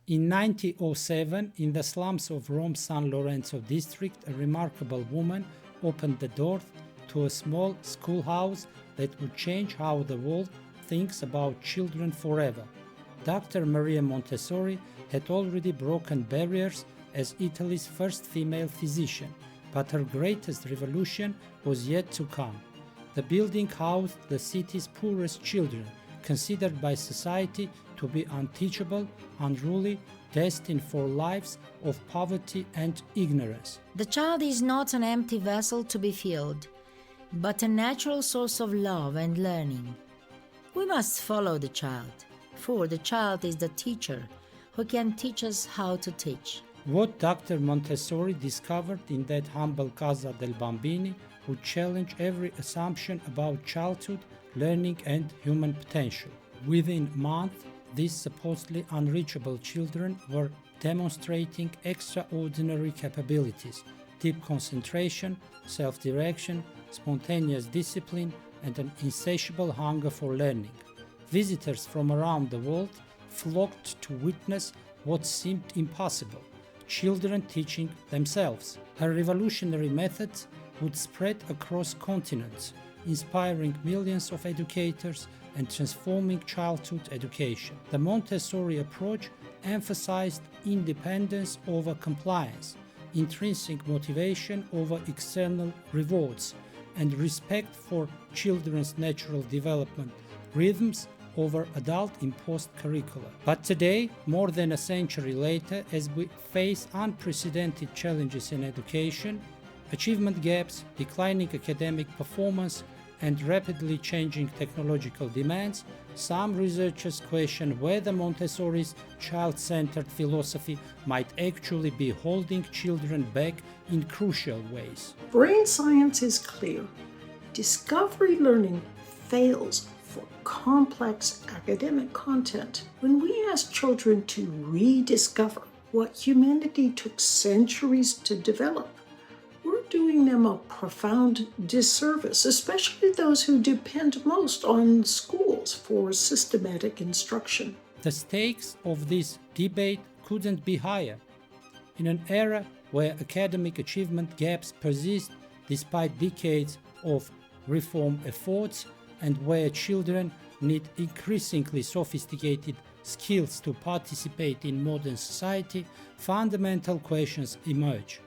In 1907, in the slums of Rome's San Lorenzo district, a remarkable woman opened the door to a small schoolhouse that would change how the world thinks about children forever. Dr. Maria Montessori had already broken barriers as Italy's first female physician, but her greatest revolution was yet to come. The building housed the city's poorest children, considered by society to be unteachable, unruly, destined for lives of poverty and ignorance. The child is not an empty vessel to be filled, but a natural source of love and learning. We must follow the child, for the child is the teacher who can teach us how to teach. What Dr. Montessori discovered in that humble Casa del Bambini would challenge every assumption about childhood, learning, and human potential. Within months, these supposedly unreachable children were demonstrating extraordinary capabilities, deep concentration, self-direction, spontaneous discipline, and an insatiable hunger for learning. Visitors from around the world flocked to witness what seemed impossible: children teaching themselves. Her revolutionary methods would spread across continents, inspiring millions of educators and transforming childhood education. The Montessori approach emphasized independence over compliance, intrinsic motivation over external rewards, and respect for children's natural development rhythms over adult-imposed curricula. But today, more than a century later, as we face unprecedented challenges in education, achievement gaps, declining academic performance, and rapidly changing technological demands, some researchers question whether Montessori's child-centered philosophy might actually be holding children back in crucial ways. Brain science is clear. Discovery learning fails for complex academic content. When we ask children to rediscover what humanity took centuries to develop, we're doing them a profound disservice, especially those who depend most on schools for systematic instruction. The stakes of this debate couldn't be higher. In an era where academic achievement gaps persist despite decades of reform efforts, and where children need increasingly sophisticated skills to participate in modern society, fundamental questions emerge.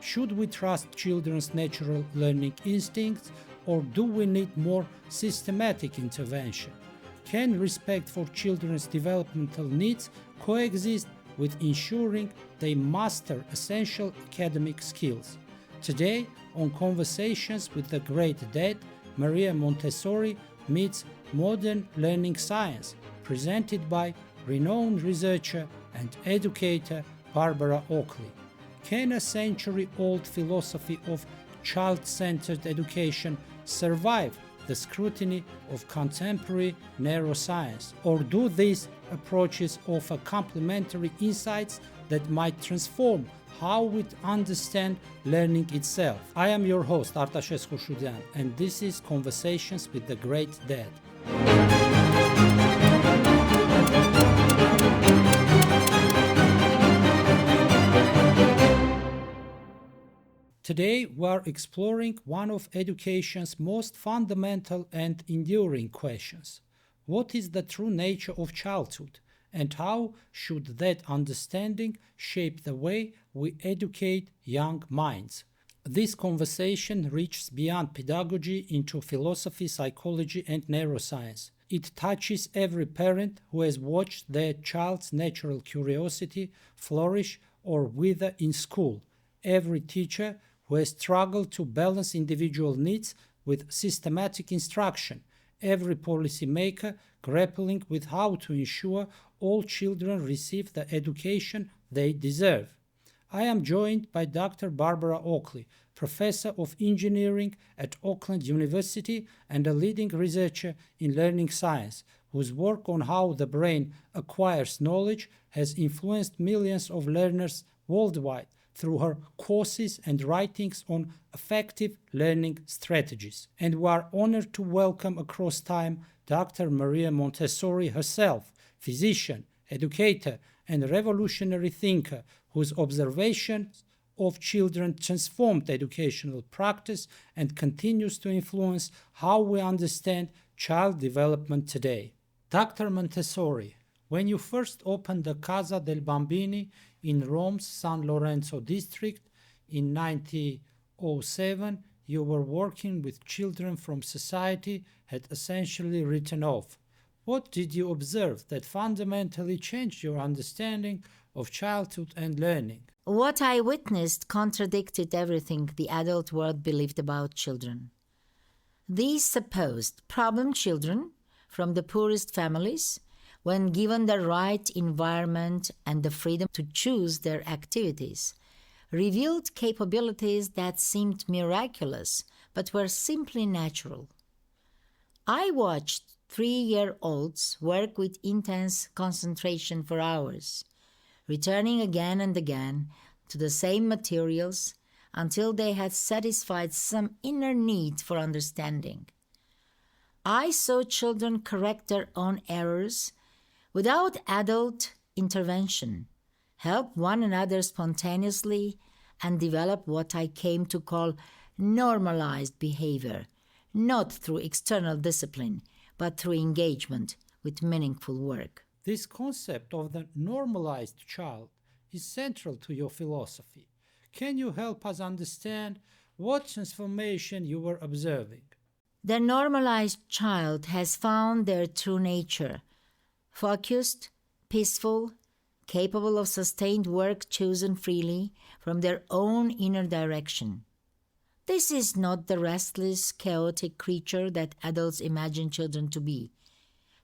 Should we trust children's natural learning instincts, or do we need more systematic intervention? Can respect for children's developmental needs coexist with ensuring they master essential academic skills? Today, on Conversations with the Great Dead, Maria Montessori meets modern learning science, presented by renowned researcher and educator Barbara Oakley. Can a century-old philosophy of child-centered education survive the scrutiny of contemporary neuroscience? Or do these approaches offer complementary insights that might transform how we understand learning itself? I am your host, Artashes Khurshudyan, and this is Conversations with the Great Dead. Today, we are exploring one of education's most fundamental and enduring questions. What is the true nature of childhood, and how should that understanding shape the way we educate young minds? This conversation reaches beyond pedagogy into philosophy, psychology, and neuroscience. It touches every parent who has watched their child's natural curiosity flourish or wither in school, every teacher who has struggled to balance individual needs with systematic instruction, every policymaker grappling with how to ensure all children receive the education they deserve. I am joined by Dr. Barbara Oakley, professor of engineering at Oakland University and a leading researcher in learning science, whose work on how the brain acquires knowledge has influenced millions of learners worldwide through her courses and writings on effective learning strategies. And we are honored to welcome across time Dr. Maria Montessori herself, physician, educator, and revolutionary thinker whose observations of children transformed educational practice and continues to influence how we understand child development today. Dr. Montessori, when you first opened the Casa del Bambini in Rome's San Lorenzo district in 1907, you were working with children from society had essentially written off. What did you observe that fundamentally changed your understanding of childhood and learning? What I witnessed contradicted everything the adult world believed about children. These supposed problem children from the poorest families, when given the right environment and the freedom to choose their activities, revealed capabilities that seemed miraculous but were simply natural. I watched 3-year-olds work with intense concentration for hours, returning again and again to the same materials until they had satisfied some inner need for understanding. I saw children correct their own errors without adult intervention, help one another spontaneously, and develop what I came to call normalized behavior, not through external discipline, but through engagement with meaningful work. This concept of the normalized child is central to your philosophy. Can you help us understand what transformation you were observing? The normalized child has found their true nature, focused, peaceful, capable of sustained work chosen freely from their own inner direction. This is not the restless, chaotic creature that adults imagine children to be,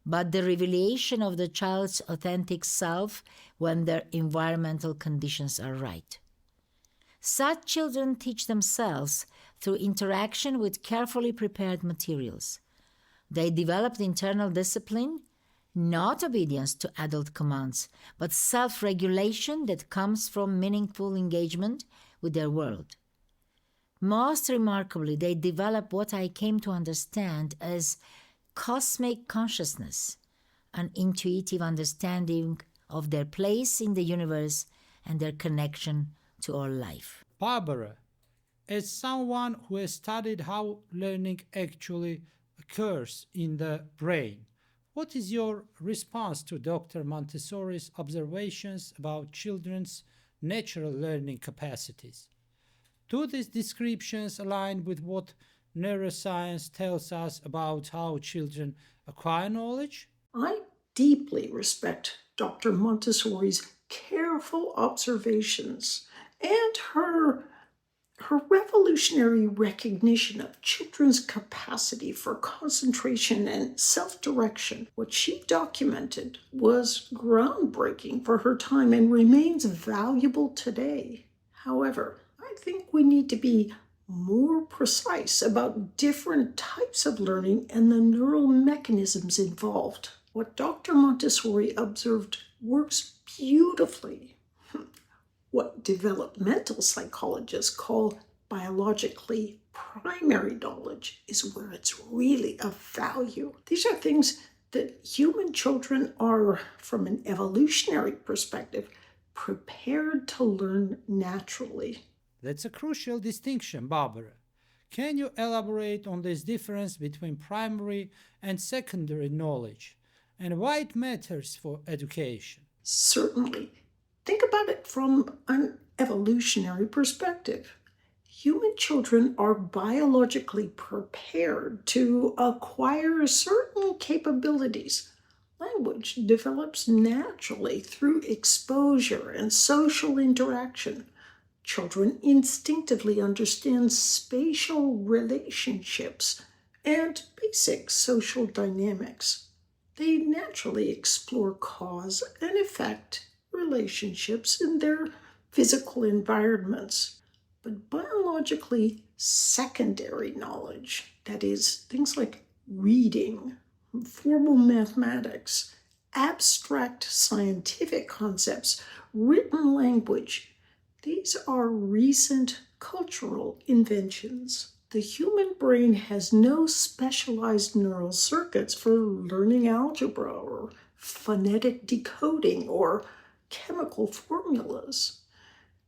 but the revelation of the child's authentic self when their environmental conditions are right. Such children teach themselves through interaction with carefully prepared materials. They develop internal discipline, not obedience to adult commands, but self-regulation that comes from meaningful engagement with their world. Most remarkably, they develop what I came to understand as cosmic consciousness, an intuitive understanding of their place in the universe and their connection to all life. Barbara, as someone who has studied how learning actually occurs in the brain, what is your response to Dr. Montessori's observations about children's natural learning capacities? Do these descriptions align with what neuroscience tells us about how children acquire knowledge? I deeply respect Dr. Montessori's careful observations and her revolutionary recognition of children's capacity for concentration and self-direction. What she documented was groundbreaking for her time and remains valuable today. However, I think we need to be more precise about different types of learning and the neural mechanisms involved. What Dr. Montessori observed works beautifully. What developmental psychologists call biologically primary knowledge is where it's really of value. These are things that human children are, from an evolutionary perspective, prepared to learn naturally. That's a crucial distinction, Barbara. Can you elaborate on this difference between primary and secondary knowledge and why it matters for education? Certainly. Think about it from an evolutionary perspective. Human children are biologically prepared to acquire certain capabilities. Language develops naturally through exposure and social interaction. Children instinctively understand spatial relationships and basic social dynamics. They naturally explore cause and effect relationships in their physical environments. But biologically secondary knowledge, that is, things like reading, formal mathematics, abstract scientific concepts, written language, these are recent cultural inventions. The human brain has no specialized neural circuits for learning algebra or phonetic decoding or chemical formulas.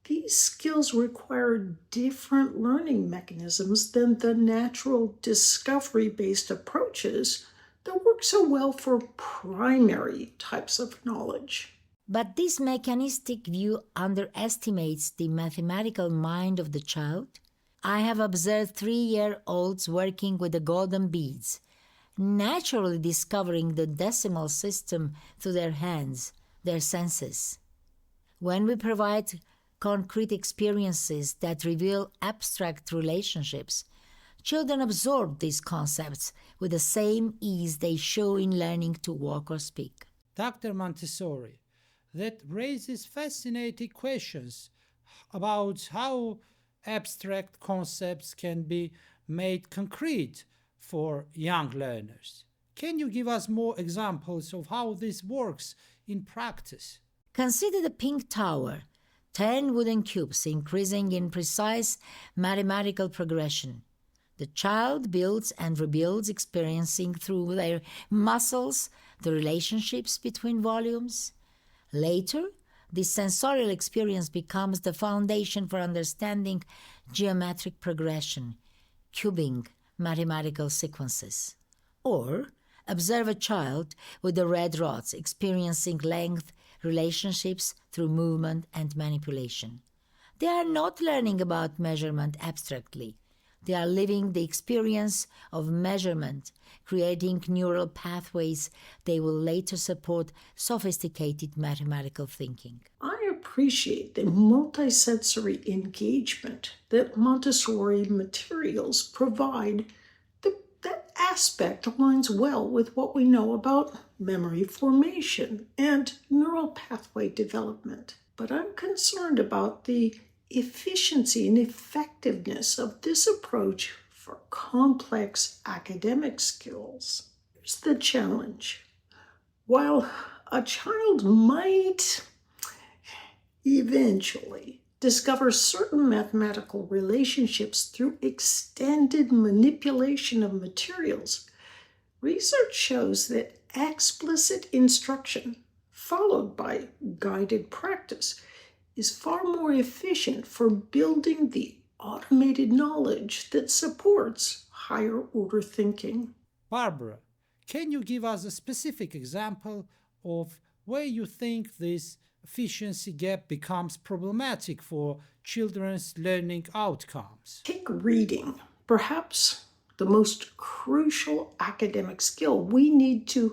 These skills require different learning mechanisms than the natural discovery-based approaches that work so well for primary types of knowledge. But this mechanistic view underestimates the mathematical mind of the child. I have observed 3-year-olds working with the golden beads, naturally discovering the decimal system through their hands, their senses. When we provide concrete experiences that reveal abstract relationships, children absorb these concepts with the same ease they show in learning to walk or speak. Dr. Montessori, that raises fascinating questions about how abstract concepts can be made concrete for young learners. Can you give us more examples of how this works in practice? Consider the pink tower, 10 wooden cubes increasing in precise mathematical progression. The child builds and rebuilds, experiencing through their muscles the relationships between volumes. Later, this sensorial experience becomes the foundation for understanding geometric progression, cubing mathematical sequences. Or observe a child with the red rods experiencing length relationships through movement and manipulation. They are not learning about measurement abstractly. They are living the experience of measurement, creating neural pathways they will later support sophisticated mathematical thinking. I appreciate the multisensory engagement that Montessori materials provide. That aspect aligns well with what we know about memory formation and neural pathway development. But I'm concerned about the efficiency and effectiveness of this approach for complex academic skills. Here's the challenge. While a child might eventually discover certain mathematical relationships through extended manipulation of materials, research shows that explicit instruction, followed by guided practice, is far more efficient for building the automated knowledge that supports higher order thinking. Barbara, can you give us a specific example of where you think this efficiency gap becomes problematic for children's learning outcomes? Take reading, perhaps the most crucial academic skill we need to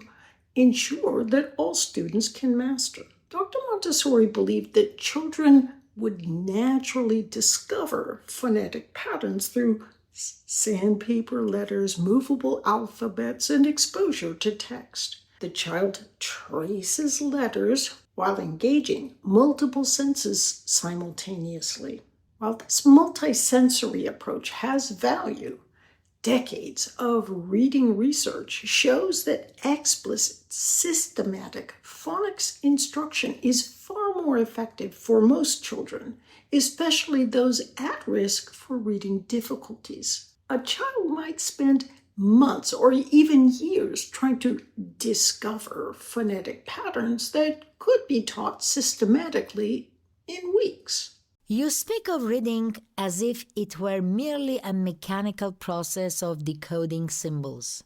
ensure that all students can master. Dr. Montessori believed that children would naturally discover phonetic patterns through sandpaper letters, movable alphabets, and exposure to text. The child traces letters while engaging multiple senses simultaneously. While this multisensory approach has value, decades of reading research shows that explicit, systematic phonics instruction is far more effective for most children, especially those at risk for reading difficulties. A child might spend months or even years trying to discover phonetic patterns that could be taught systematically in weeks. You speak of reading as if it were merely a mechanical process of decoding symbols.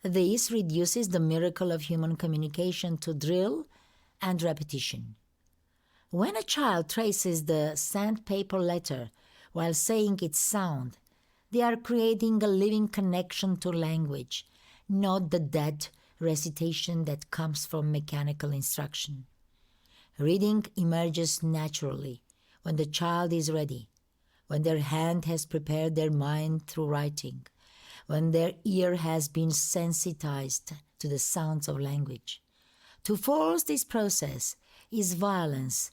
This reduces the miracle of human communication to drill and repetition. When a child traces the sandpaper letter while saying its sound, they are creating a living connection to language, not the dead recitation that comes from mechanical instruction. Reading emerges naturally when the child is ready, when their hand has prepared their mind through writing, when their ear has been sensitized to the sounds of language. To force this process is violence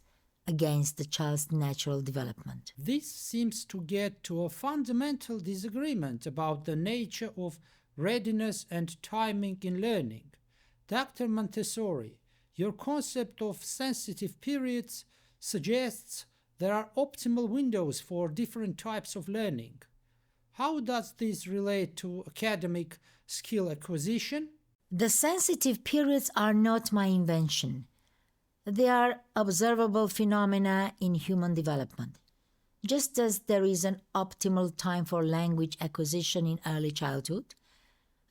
against the child's natural development. This seems to get to a fundamental disagreement about the nature of readiness and timing in learning. Dr. Montessori, your concept of sensitive periods suggests there are optimal windows for different types of learning. How does this relate to academic skill acquisition? The sensitive periods are not my invention. They are observable phenomena in human development. Just as there is an optimal time for language acquisition in early childhood,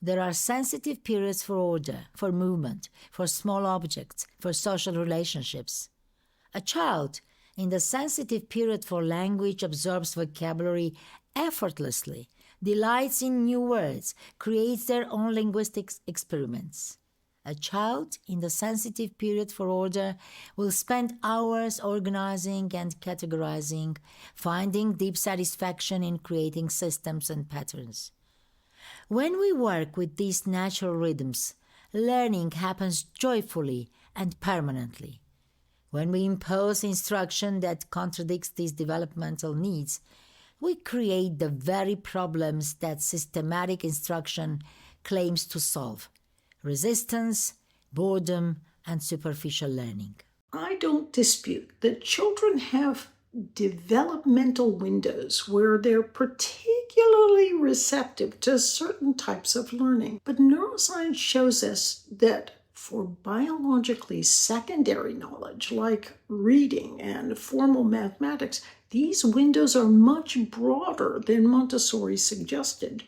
there are sensitive periods for order, for movement, for small objects, for social relationships. A child in the sensitive period for language absorbs vocabulary effortlessly, delights in new words, creates their own linguistic experiments. A child in the sensitive period for order will spend hours organizing and categorizing, finding deep satisfaction in creating systems and patterns. When we work with these natural rhythms, learning happens joyfully and permanently. When we impose instruction that contradicts these developmental needs, we create the very problems that systematic instruction claims to solve: resistance, boredom, and superficial learning. I don't dispute that children have developmental windows where they're particularly receptive to certain types of learning. But neuroscience shows us that for biologically secondary knowledge, like reading and formal mathematics, these windows are much broader than Montessori suggested,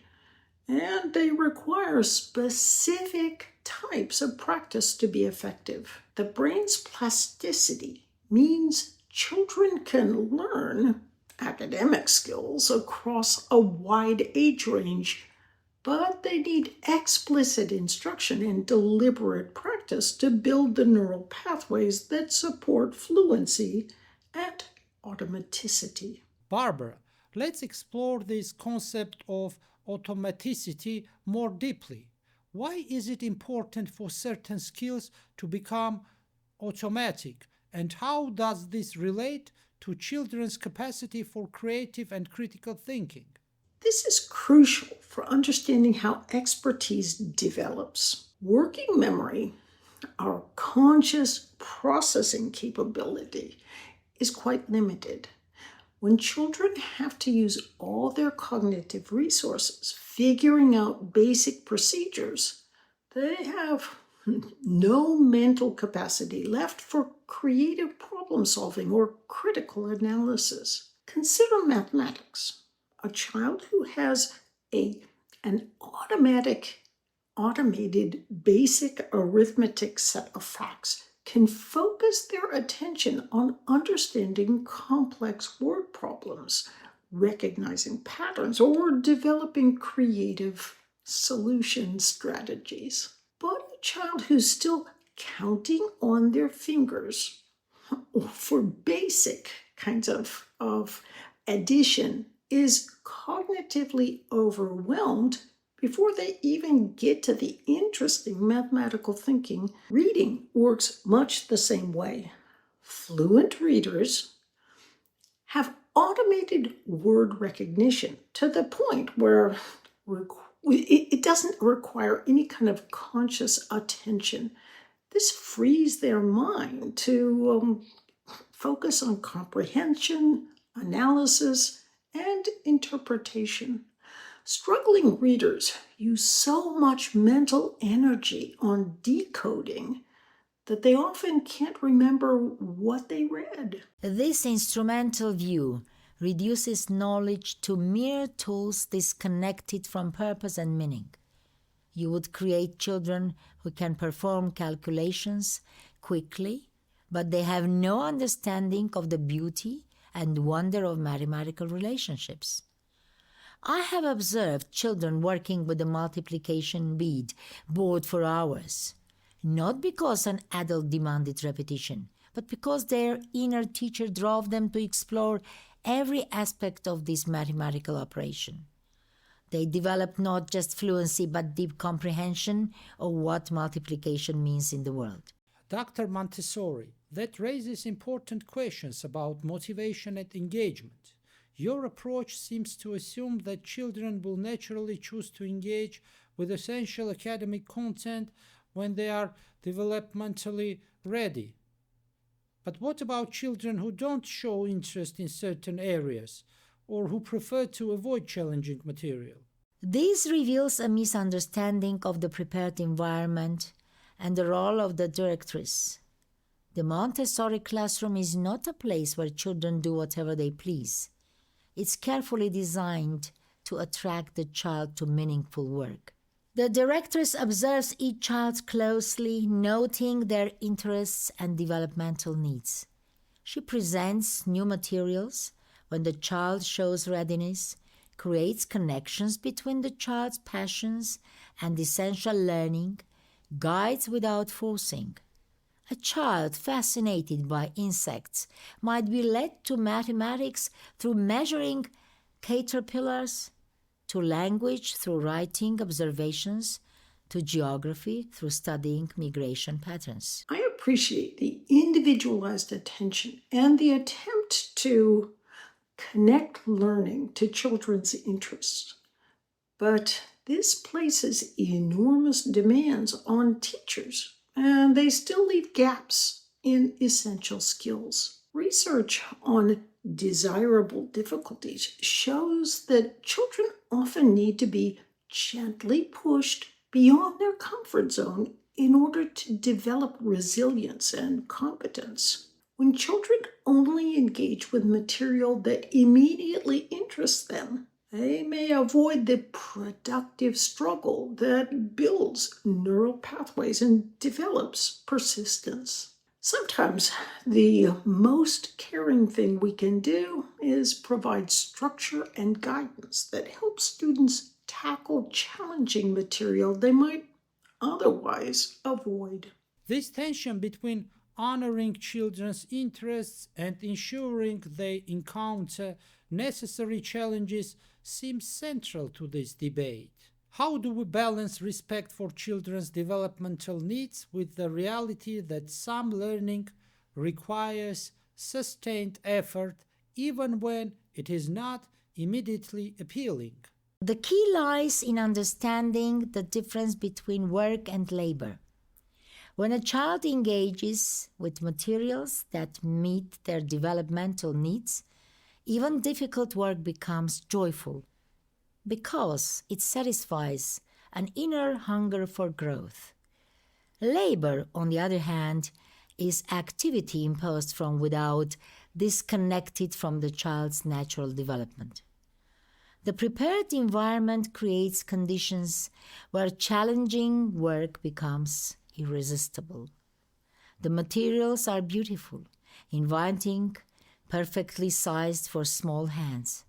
and they require specific types of practice to be effective. The brain's plasticity means children can learn academic skills across a wide age range, but they need explicit instruction and deliberate practice to build the neural pathways that support fluency and automaticity. Barbara, let's explore this concept of automaticity more deeply. Why is it important for certain skills to become automatic, and how does this relate to children's capacity for creative and critical thinking? This is crucial for understanding how expertise develops. Working memory, our conscious processing capability, is quite limited. When children have to use all their cognitive resources figuring out basic procedures, they have no mental capacity left for creative problem solving or critical analysis. Consider mathematics. A child who has an automated basic arithmetic set of facts can focus their attention on understanding complex word problems, recognizing patterns, or developing creative solution strategies. But a child who's still counting on their fingers for basic kinds of addition is cognitively overwhelmed before they even get to the interesting mathematical thinking. Reading works much the same way. Fluent readers have automated word recognition to the point where it doesn't require any kind of conscious attention. This frees their mind to focus on comprehension, analysis, and interpretation. Struggling readers use so much mental energy on decoding that they often can't remember what they read. This instrumental view reduces knowledge to mere tools disconnected from purpose and meaning. You would create children who can perform calculations quickly, but they have no understanding of the beauty and wonder of mathematical relationships. I have observed children working with the multiplication bead board for hours, not because an adult demanded repetition, but because their inner teacher drove them to explore every aspect of this mathematical operation. They developed not just fluency but deep comprehension of what multiplication means in the world. Dr. Montessori, that raises important questions about motivation and engagement. Your approach seems to assume that children will naturally choose to engage with essential academic content when they are developmentally ready. But what about children who don't show interest in certain areas or who prefer to avoid challenging material? This reveals a misunderstanding of the prepared environment and the role of the directress. The Montessori classroom is not a place where children do whatever they please. It's carefully designed to attract the child to meaningful work. The directress observes each child closely, noting their interests and developmental needs. She presents new materials when the child shows readiness, creates connections between the child's passions and essential learning, guides without forcing. A child fascinated by insects might be led to mathematics through measuring caterpillars, to language through writing observations, to geography through studying migration patterns. I appreciate the individualized attention and the attempt to connect learning to children's interests. But this places enormous demands on teachers, and they still leave gaps in essential skills. Research on desirable difficulties shows that children often need to be gently pushed beyond their comfort zone in order to develop resilience and competence. When children only engage with material that immediately interests them, they may avoid the productive struggle that builds neural pathways and develops persistence. Sometimes the most caring thing we can do is provide structure and guidance that helps students tackle challenging material they might otherwise avoid. This tension between honoring children's interests and ensuring they encounter necessary challenges seems central to this debate. How do we balance respect for children's developmental needs with the reality that some learning requires sustained effort even when it is not immediately appealing? The key lies in understanding the difference between work and labor. When a child engages with materials that meet their developmental needs, even difficult work becomes joyful because it satisfies an inner hunger for growth. Labor, on the other hand, is activity imposed from without, disconnected from the child's natural development. The prepared environment creates conditions where challenging work becomes irresistible. The materials are beautiful, inviting, perfectly sized for small hands.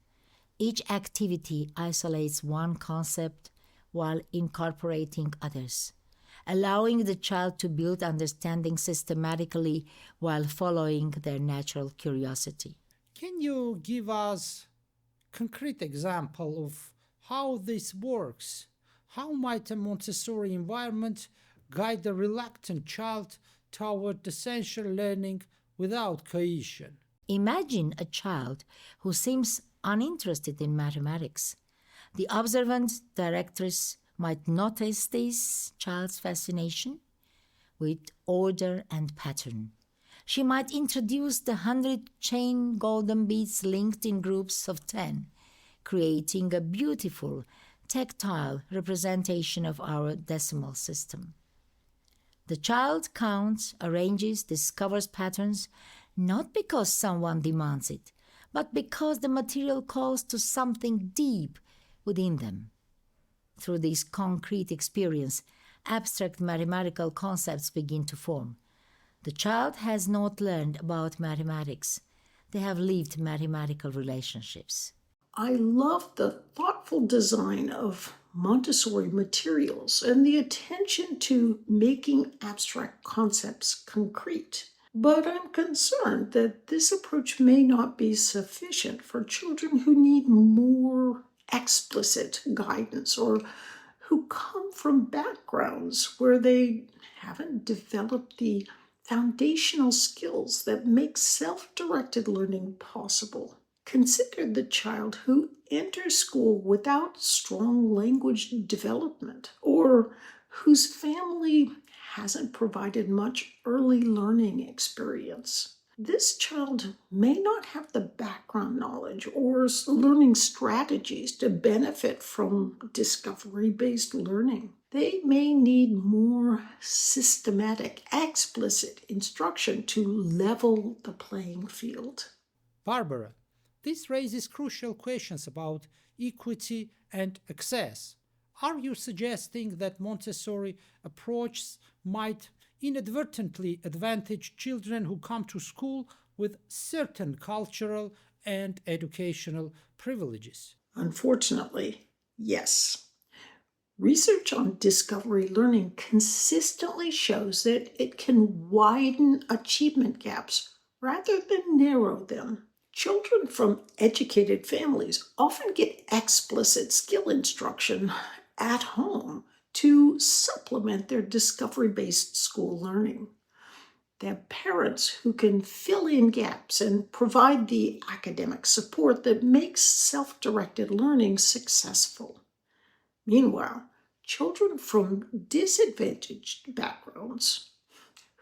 Each activity isolates one concept while incorporating others, allowing the child to build understanding systematically while following their natural curiosity. Can you give us a concrete example of how this works? How might a Montessori environment guide a reluctant child toward essential learning without coercion? Imagine a child who seems uninterested in mathematics. The observant directress might notice this child's fascination with order and pattern. She might introduce the 100 chain golden beads linked in groups of 10, creating a beautiful, tactile representation of our decimal system. The child counts, arranges, discovers patterns, not because someone demands it, but because the material calls to something deep within them. Through this concrete experience, abstract mathematical concepts begin to form. The child has not learned about mathematics. They have lived mathematical relationships. I love the thoughtful design of Montessori materials and the attention to making abstract concepts concrete. But I'm concerned that this approach may not be sufficient for children who need more explicit guidance or who come from backgrounds where they haven't developed the foundational skills that make self-directed learning possible. Consider the child who enters school without strong language development or whose family hasn't provided much early learning experience. This child may not have the background knowledge or learning strategies to benefit from discovery-based learning. They may need more systematic, explicit instruction to level the playing field. Barbara, this raises crucial questions about equity and access. Are you suggesting that Montessori approaches might inadvertently advantage children who come to school with certain cultural and educational privileges? Unfortunately, yes. Research on discovery learning consistently shows that it can widen achievement gaps rather than narrow them. Children from educated families often get explicit skill instruction at home to supplement their discovery based school learning. They have parents who can fill in gaps and provide the academic support that makes self directed learning successful. Meanwhile, children from disadvantaged backgrounds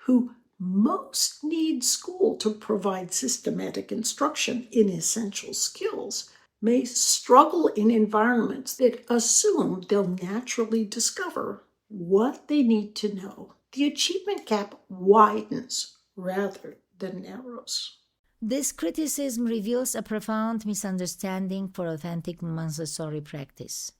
who most need school to provide systematic instruction in essential skills may struggle in environments that assume they'll naturally discover what they need to know. The achievement gap widens rather than narrows. This criticism reveals a profound misunderstanding for authentic Montessori practice.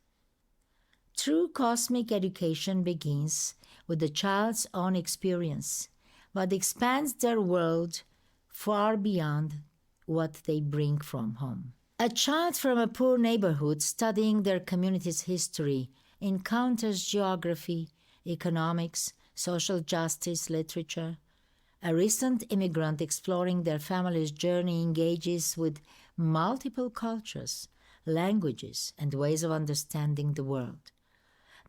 True cosmic education begins with the child's own experience, but expands their world far beyond what they bring from home. A child from a poor neighborhood studying their community's history encounters geography, economics, social justice, literature. A recent immigrant exploring their family's journey engages with multiple cultures, languages, and ways of understanding the world.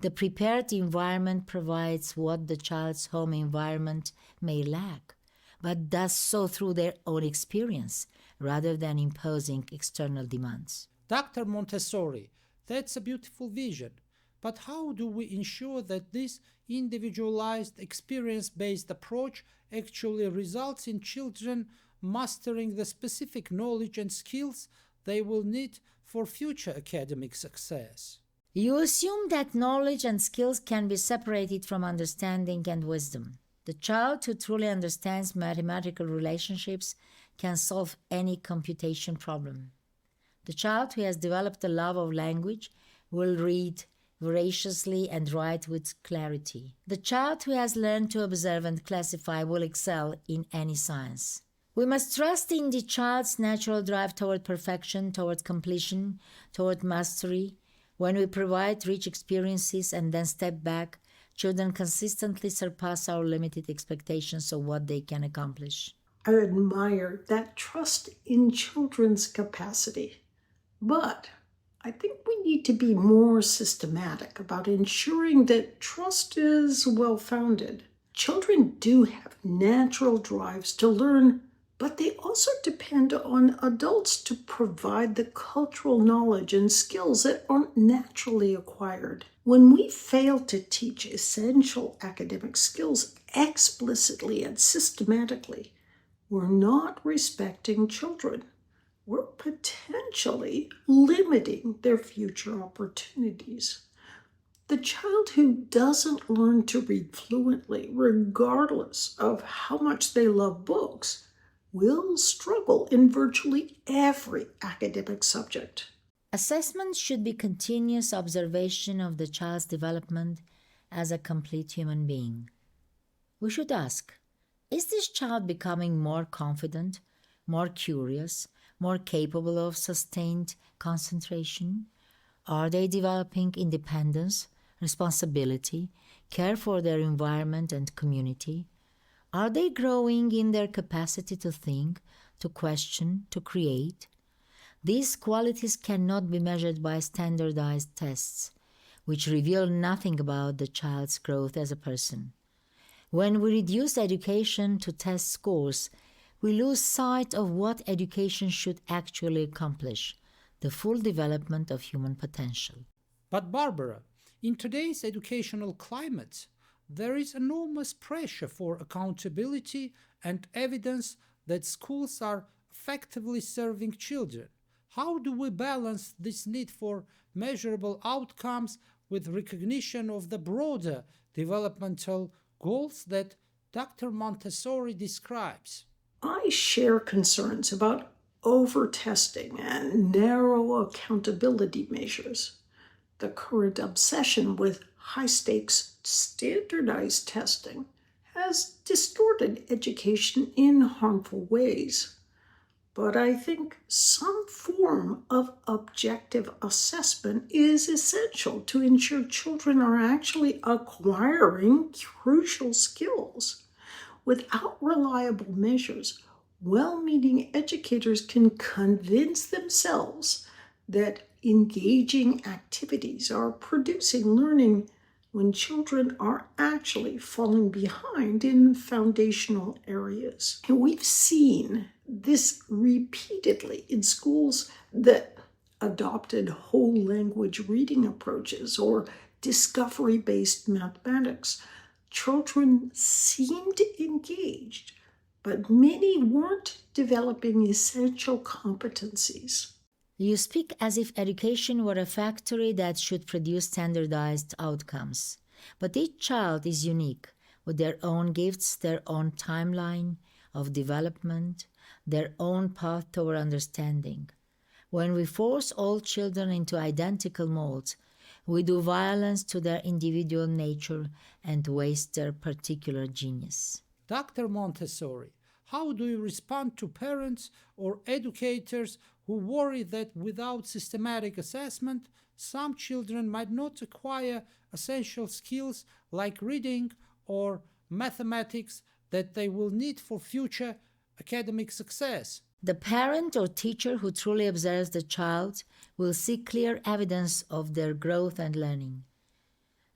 The prepared environment provides what the child's home environment may lack, but does so through their own experience rather than imposing external demands. Dr. Montessori, that's a beautiful vision. But how do we ensure that this individualized, experience based approach actually results in children mastering the specific knowledge and skills they will need for future academic success? You assume that knowledge and skills can be separated from understanding and wisdom. The child who truly understands mathematical relationships can solve any computation problem. The child who has developed a love of language will read voraciously and write with clarity. The child who has learned to observe and classify will excel in any science. We must trust in the child's natural drive toward perfection, toward completion, toward mastery. When we provide rich experiences and then step back, children consistently surpass our limited expectations of what they can accomplish. I admire that trust in children's capacity, but I think we need to be more systematic about ensuring that trust is well-founded. Children do have natural drives to learn, but they also depend on adults to provide the cultural knowledge and skills that aren't naturally acquired. When we fail to teach essential academic skills explicitly and systematically, we're not respecting children. We're potentially limiting their future opportunities. The child who doesn't learn to read fluently, regardless of how much they love books, will struggle in virtually every academic subject. Assessment should be continuous observation of the child's development as a complete human being. We should ask, is this child becoming more confident, more curious, more capable of sustained concentration? Are they developing independence, responsibility, care for their environment and community? Are they growing in their capacity to think, to question, to create? These qualities cannot be measured by standardized tests, which reveal nothing about the child's growth as a person. When we reduce education to test scores, we lose sight of what education should actually accomplish, the full development of human potential. But Barbara, in today's educational climate, there is enormous pressure for accountability and evidence that schools are effectively serving children. How do we balance this need for measurable outcomes with recognition of the broader developmental goals that Dr. Montessori describes. I share concerns about over-testing and narrow accountability measures. The current obsession with high-stakes standardized testing has distorted education in harmful ways. But I think some form of objective assessment is essential to ensure children are actually acquiring crucial skills. Without reliable measures, well-meaning educators can convince themselves that engaging activities are producing learning when children are actually falling behind in foundational areas. And we've seen this repeatedly in schools that adopted whole language reading approaches or discovery-based mathematics. Children seemed engaged, but many weren't developing essential competencies. You speak as if education were a factory that should produce standardized outcomes. But each child is unique, with their own gifts, their own timeline of development, their own path toward understanding. When we force all children into identical molds, we do violence to their individual nature and waste their particular genius. Dr. Montessori, how do you respond to parents or educators who worry that without systematic assessment, some children might not acquire essential skills like reading or mathematics that they will need for future academic success? The parent or teacher who truly observes the child will see clear evidence of their growth and learning.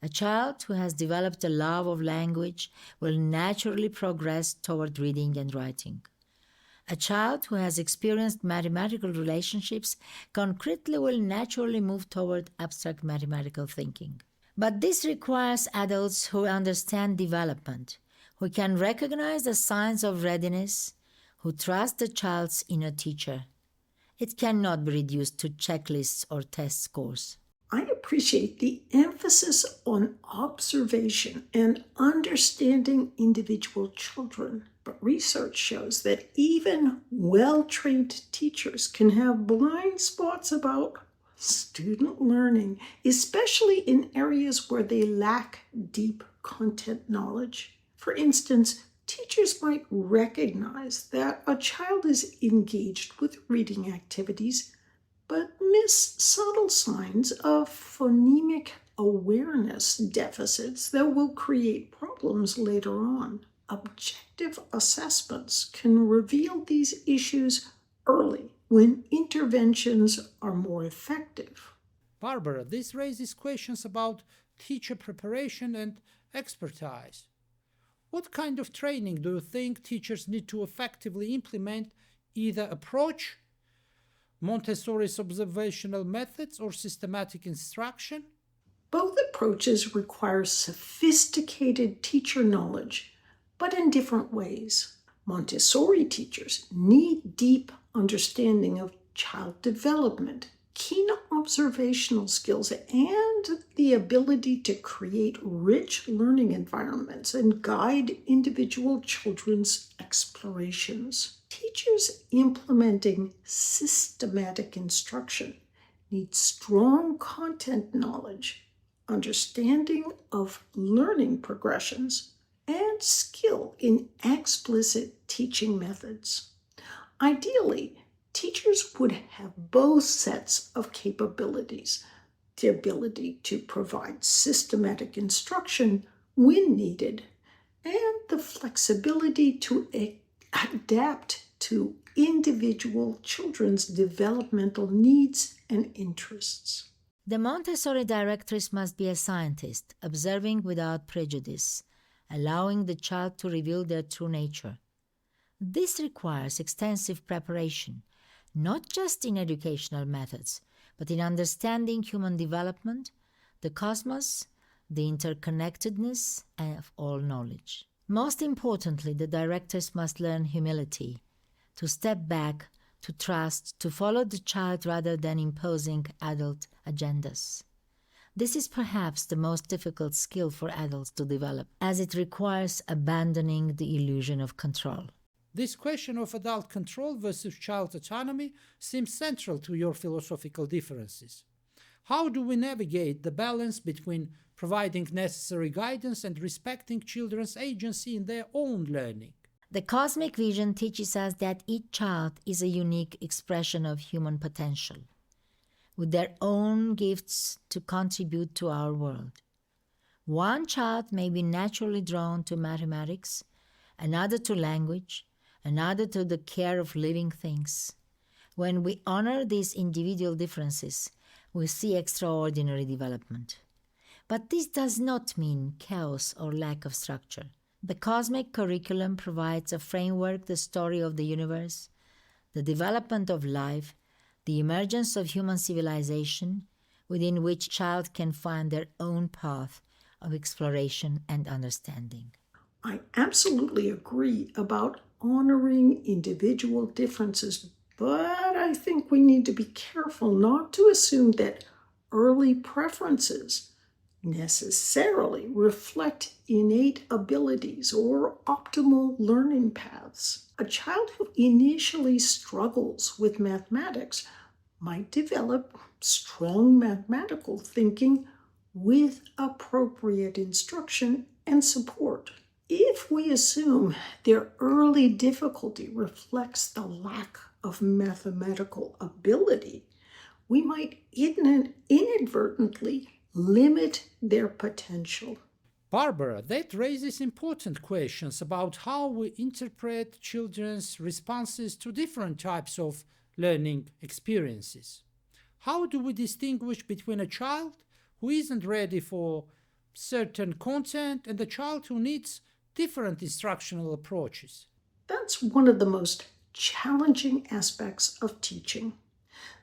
A child who has developed a love of language will naturally progress toward reading and writing. A child who has experienced mathematical relationships concretely will naturally move toward abstract mathematical thinking. But this requires adults who understand development, who can recognize the signs of readiness, who trust the child's inner teacher. It cannot be reduced to checklists or test scores. I appreciate the emphasis on observation and understanding individual children, but research shows that even well-trained teachers can have blind spots about student learning, especially in areas where they lack deep content knowledge. For instance, teachers might recognize that a child is engaged with reading activities but miss subtle signs of phonemic awareness deficits that will create problems later on. Objective assessments can reveal these issues early when interventions are more effective. Barbara, this raises questions about teacher preparation and expertise. What kind of training do you think teachers need to effectively implement either approach Montessori's observational methods or systematic instruction? Both approaches require sophisticated teacher knowledge, but in different ways. Montessori teachers need deep understanding of child development, keen observational skills, and the ability to create rich learning environments and guide individual children's explorations. Teachers implementing systematic instruction need strong content knowledge, understanding of learning progressions, and skill in explicit teaching methods. Ideally, teachers would have both sets of capabilities, the ability to provide systematic instruction when needed, and the flexibility to adapt to individual children's developmental needs and interests. The Montessori directress must be a scientist, observing without prejudice, allowing the child to reveal their true nature. This requires extensive preparation, not just in educational methods, but in understanding human development, the cosmos, the interconnectedness of all knowledge. Most importantly, the directors must learn humility, to step back, to trust, to follow the child rather than imposing adult agendas. This is perhaps the most difficult skill for adults to develop, as it requires abandoning the illusion of control. This question of adult control versus child autonomy seems central to your philosophical differences. How do we navigate the balance between providing necessary guidance and respecting children's agency in their own learning? The cosmic vision teaches us that each child is a unique expression of human potential, with their own gifts to contribute to our world. One child may be naturally drawn to mathematics, another to language, another to the care of living things. When we honor these individual differences, we see extraordinary development. But this does not mean chaos or lack of structure. The cosmic curriculum provides a framework, the story of the universe, the development of life, the emergence of human civilization, within which child can find their own path of exploration and understanding. I absolutely agree about honoring individual differences, but I think we need to be careful not to assume that early preferences necessarily reflect innate abilities or optimal learning paths. A child who initially struggles with mathematics might develop strong mathematical thinking with appropriate instruction and support. If we assume their early difficulty reflects the lack of mathematical ability, we might inadvertently limit their potential. Barbara, that raises important questions about how we interpret children's responses to different types of learning experiences. How do we distinguish between a child who isn't ready for certain content and a child who needs different instructional approaches? That's one of the most challenging aspects of teaching.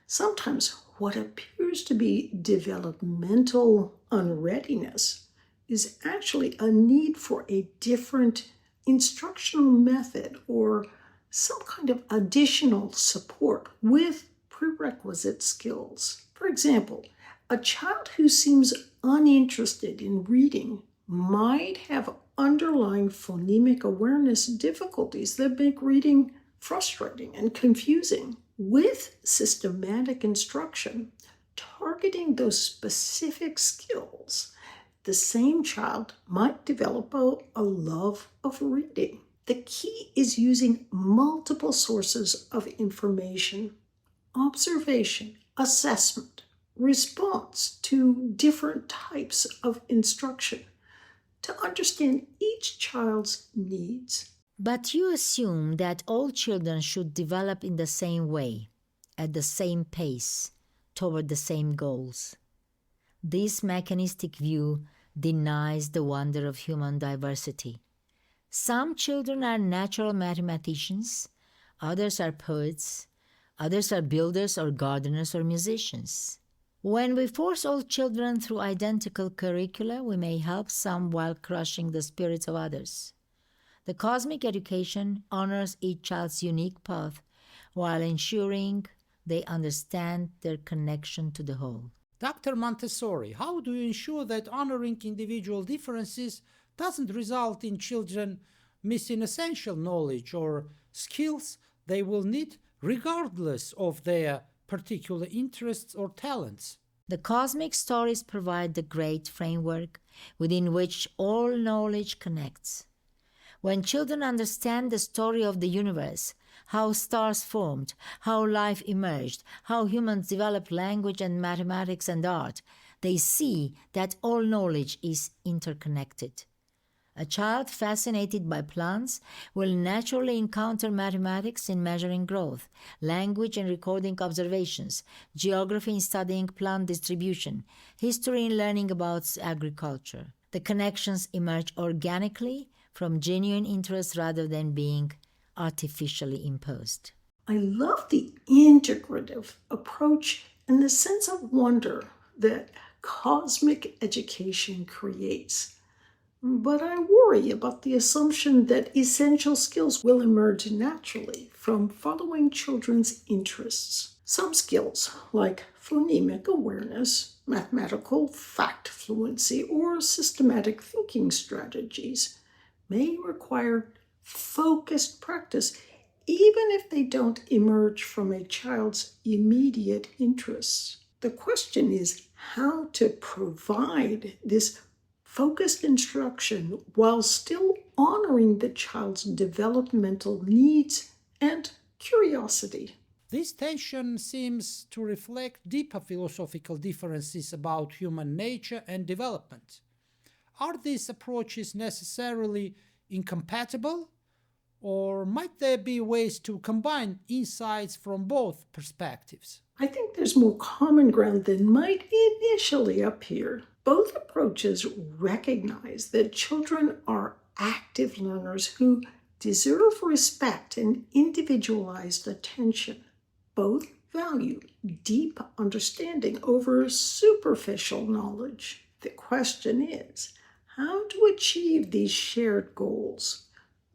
Sometimes what appears to be developmental unreadiness is actually a need for a different instructional method or some kind of additional support with prerequisite skills. For example, a child who seems uninterested in reading might have underlying phonemic awareness difficulties that make reading frustrating and confusing. With systematic instruction, targeting those specific skills, the same child might develop a love of reading. The key is using multiple sources of information, observation, assessment, response to different types of instruction to understand each child's needs. But you assume that all children should develop in the same way, at the same pace, toward the same goals. This mechanistic view denies the wonder of human diversity. Some children are natural mathematicians, others are poets, others are builders or gardeners or musicians. When we force all children through identical curricula, we may help some while crushing the spirits of others. The cosmic education honors each child's unique path while ensuring they understand their connection to the whole. Dr. Montessori, how do you ensure that honoring individual differences doesn't result in children missing essential knowledge or skills they will need regardless of their particular interests or talents? The cosmic stories provide the great framework within which all knowledge connects. When children understand the story of the universe, how stars formed, how life emerged, how humans developed language and mathematics and art, they see that all knowledge is interconnected. A child fascinated by plants will naturally encounter mathematics in measuring growth, language in recording observations, geography in studying plant distribution, history in learning about agriculture. The connections emerge organically from genuine interest rather than being artificially imposed. I love the integrative approach and the sense of wonder that cosmic education creates. But I worry about the assumption that essential skills will emerge naturally from following children's interests. Some skills, like phonemic awareness, mathematical fact fluency, or systematic thinking strategies may require focused practice, even if they don't emerge from a child's immediate interests. The question is how to provide this focused instruction while still honoring the child's developmental needs and curiosity. This tension seems to reflect deeper philosophical differences about human nature and development. Are these approaches necessarily incompatible, or might there be ways to combine insights from both perspectives? I think there's more common ground than might initially appear. Both approaches recognize that children are active learners who deserve respect and individualized attention. Both value deep understanding over superficial knowledge. The question is how to achieve these shared goals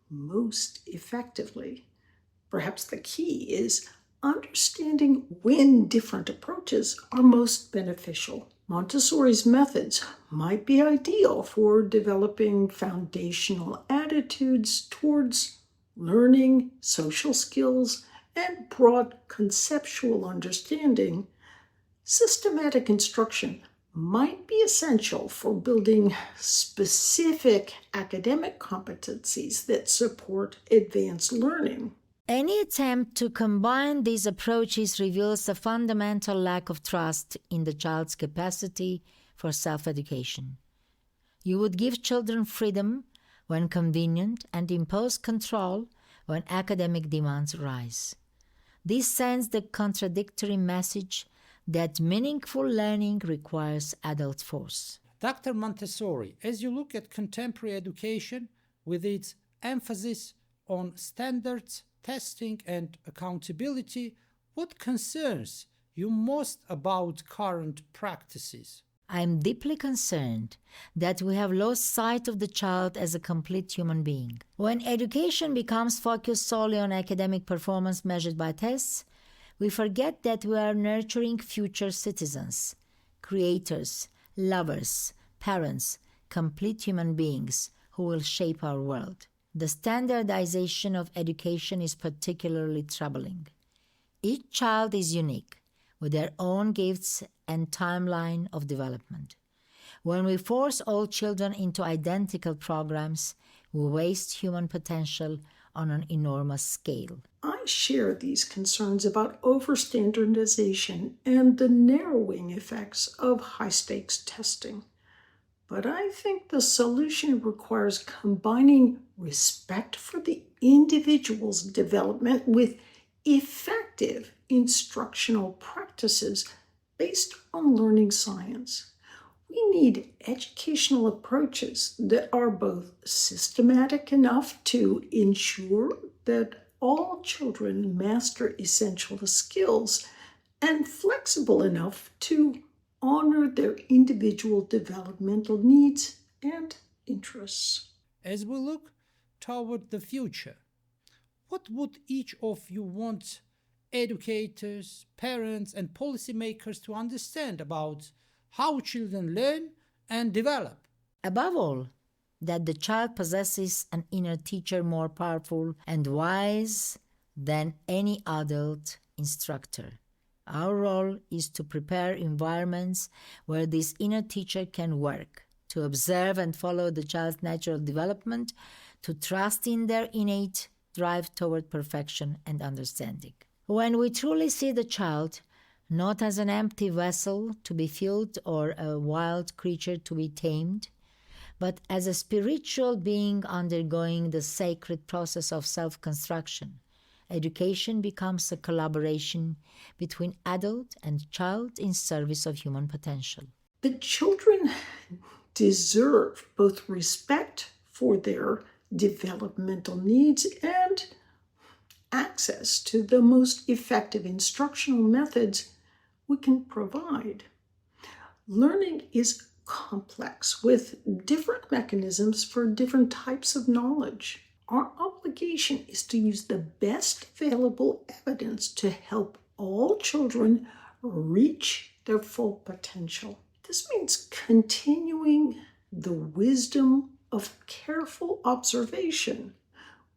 most effectively. Perhaps the key is understanding when different approaches are most beneficial. Montessori's methods might be ideal for developing foundational attitudes towards learning, social skills, and broad conceptual understanding. Systematic instruction might be essential for building specific academic competencies that support advanced learning. Any attempt to combine these approaches reveals a fundamental lack of trust in the child's capacity for self-education. You would give children freedom when convenient and impose control when academic demands rise. This sends the contradictory message that meaningful learning requires adult force. Dr. Montessori, as you look at contemporary education with its emphasis on standards, testing, and accountability, what concerns you most about current practices? I am deeply concerned that we have lost sight of the child as a complete human being. When education becomes focused solely on academic performance measured by tests, we forget that we are nurturing future citizens, creators, lovers, parents, complete human beings who will shape our world. The standardization of education is particularly troubling. Each child is unique, with their own gifts and timeline of development. When we force all children into identical programs, we waste human potential on an enormous scale. I share these concerns about overstandardization and the narrowing effects of high-stakes testing. But I think the solution requires combining respect for the individual's development with effective instructional practices based on learning science. We need educational approaches that are both systematic enough to ensure that all children master essential skills and flexible enough to honor their individual developmental needs and interests. As we look toward the future, what would each of you want educators, parents, and policymakers to understand about how children learn and develop? Above all, that the child possesses an inner teacher more powerful and wise than any adult instructor. Our role is to prepare environments where this inner teacher can work, to observe and follow the child's natural development, to trust in their innate drive toward perfection and understanding. When we truly see the child not as an empty vessel to be filled or a wild creature to be tamed, but as a spiritual being undergoing the sacred process of self-construction, education becomes a collaboration between adult and child in service of human potential. The children deserve both respect for their developmental needs and access to the most effective instructional methods we can provide. Learning is complex with different mechanisms for different types of knowledge. Our obligation is to use the best available evidence to help all children reach their full potential. This means continuing the wisdom of careful observation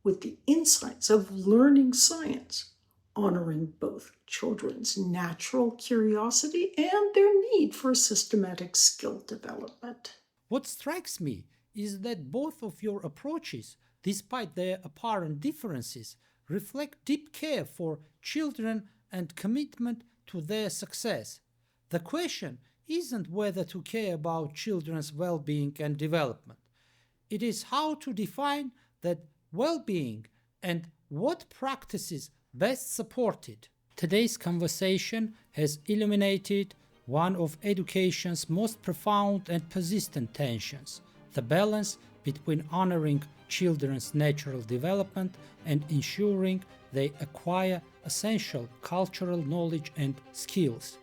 with the insights of learning science, honoring both children's natural curiosity and their need for systematic skill development. What strikes me is that both of your approaches, despite their apparent differences, reflect deep care for children and commitment to their success. The question isn't whether to care about children's well-being and development. It is how to define that well-being and what practices best support it. Today's conversation has illuminated one of education's most profound and persistent tensions, the balance between honoring children's natural development and ensuring they acquire essential cultural knowledge and skills.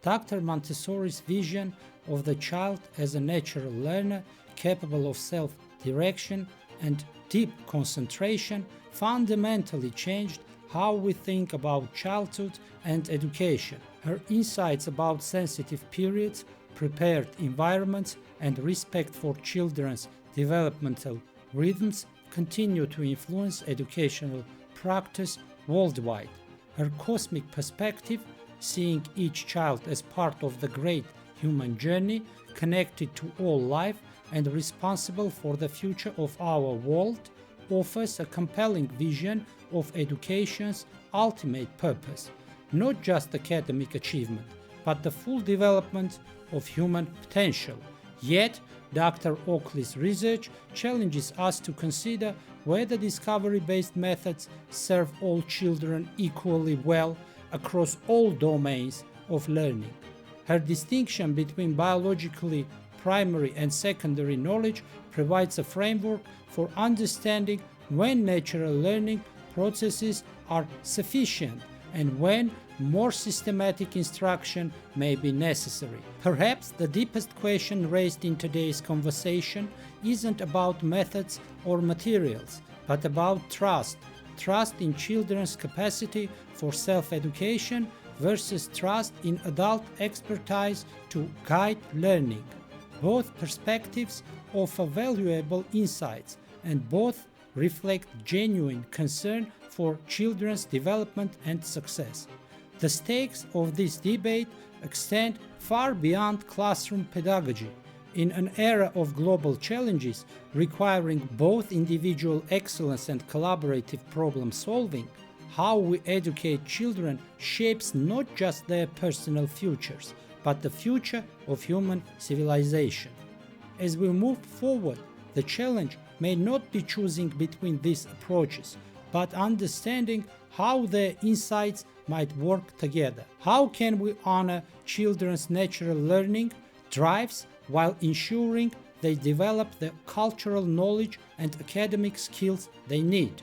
Dr. Montessori's vision of the child as a natural learner capable of self-direction and deep concentration fundamentally changed how we think about childhood and education. Her insights about sensitive periods, prepared environments, and respect for children's developmental rhythms continue to influence educational practice worldwide. Her cosmic perspective, seeing each child as part of the great human journey, connected to all life and responsible for the future of our world, offers a compelling vision of education's ultimate purpose, not just academic achievement, but the full development of human potential. Yet, Dr. Oakley's research challenges us to consider whether discovery-based methods serve all children equally well across all domains of learning. Her distinction between biologically primary and secondary knowledge provides a framework for understanding when natural learning processes are sufficient and when more systematic instruction may be necessary. Perhaps the deepest question raised in today's conversation isn't about methods or materials, but about trust. Trust in children's capacity for self-education versus trust in adult expertise to guide learning. Both perspectives offer valuable insights, and both reflect genuine concern for children's development and success. The stakes of this debate extend far beyond classroom pedagogy. In an era of global challenges requiring both individual excellence and collaborative problem solving, how we educate children shapes not just their personal futures, but the future of human civilization. As we move forward, the challenge may not be choosing between these approaches, but understanding how their insights might work together. How can we honor children's natural learning drives while ensuring they develop the cultural knowledge and academic skills they need?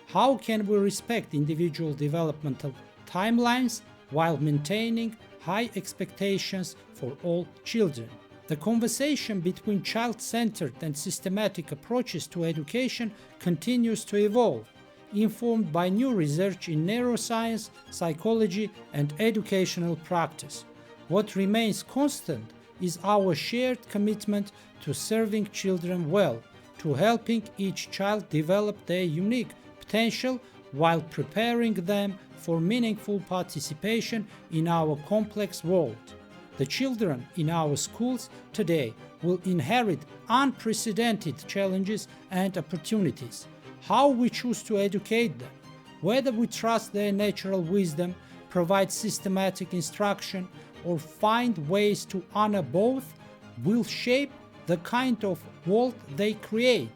How can we respect individual developmental timelines while maintaining high expectations for all children? The conversation between child-centered and systematic approaches to education continues to evolve, informed by new research in neuroscience, psychology, and educational practice. What remains constant is our shared commitment to serving children well, to helping each child develop their unique potential while preparing them for meaningful participation in our complex world. The children in our schools today will inherit unprecedented challenges and opportunities. How we choose to educate them, whether we trust their natural wisdom, provide systematic instruction, or find ways to honor both, will shape the kind of world they create.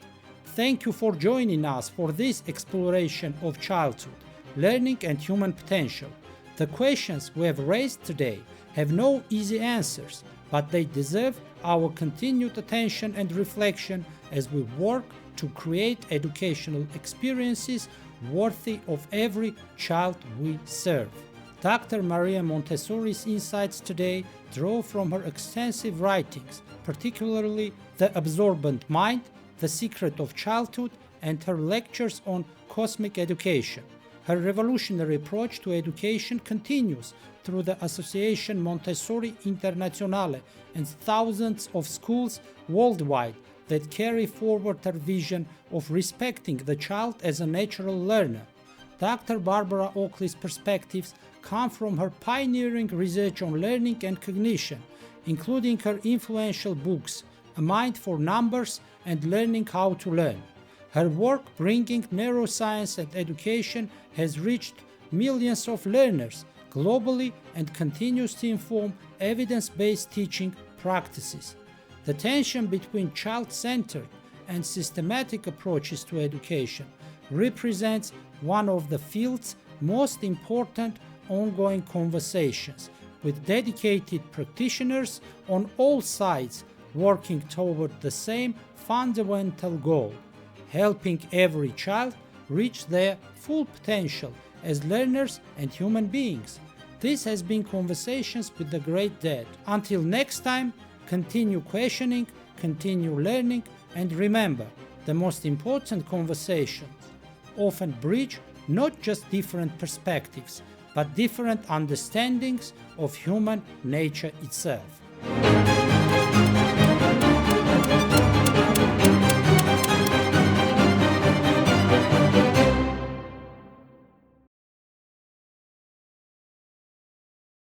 Thank you for joining us for this exploration of childhood, learning, and human potential. The questions we have raised today have no easy answers, but they deserve our continued attention and reflection as we work to create educational experiences worthy of every child we serve. Dr. Maria Montessori's insights today draw from her extensive writings, particularly The Absorbent Mind, The Secret of Childhood, and her lectures on cosmic education. Her revolutionary approach to education continues through the Association Montessori Internazionale and thousands of schools worldwide that carry forward her vision of respecting the child as a natural learner. Dr. Barbara Oakley's perspectives come from her pioneering research on learning and cognition, including her influential books, A Mind for Numbers and Learning How to Learn. Her work bringing neuroscience and education has reached millions of learners globally and continues to inform evidence-based teaching practices. The tension between child-centered and systematic approaches to education represents one of the field's most important ongoing conversations, with dedicated practitioners on all sides working toward the same fundamental goal: helping every child reach their full potential as learners and human beings. This has been Conversations with the Great Dad. Until next time, continue questioning, continue learning, and remember, the most important conversations often bridge not just different perspectives, but different understandings of human nature itself.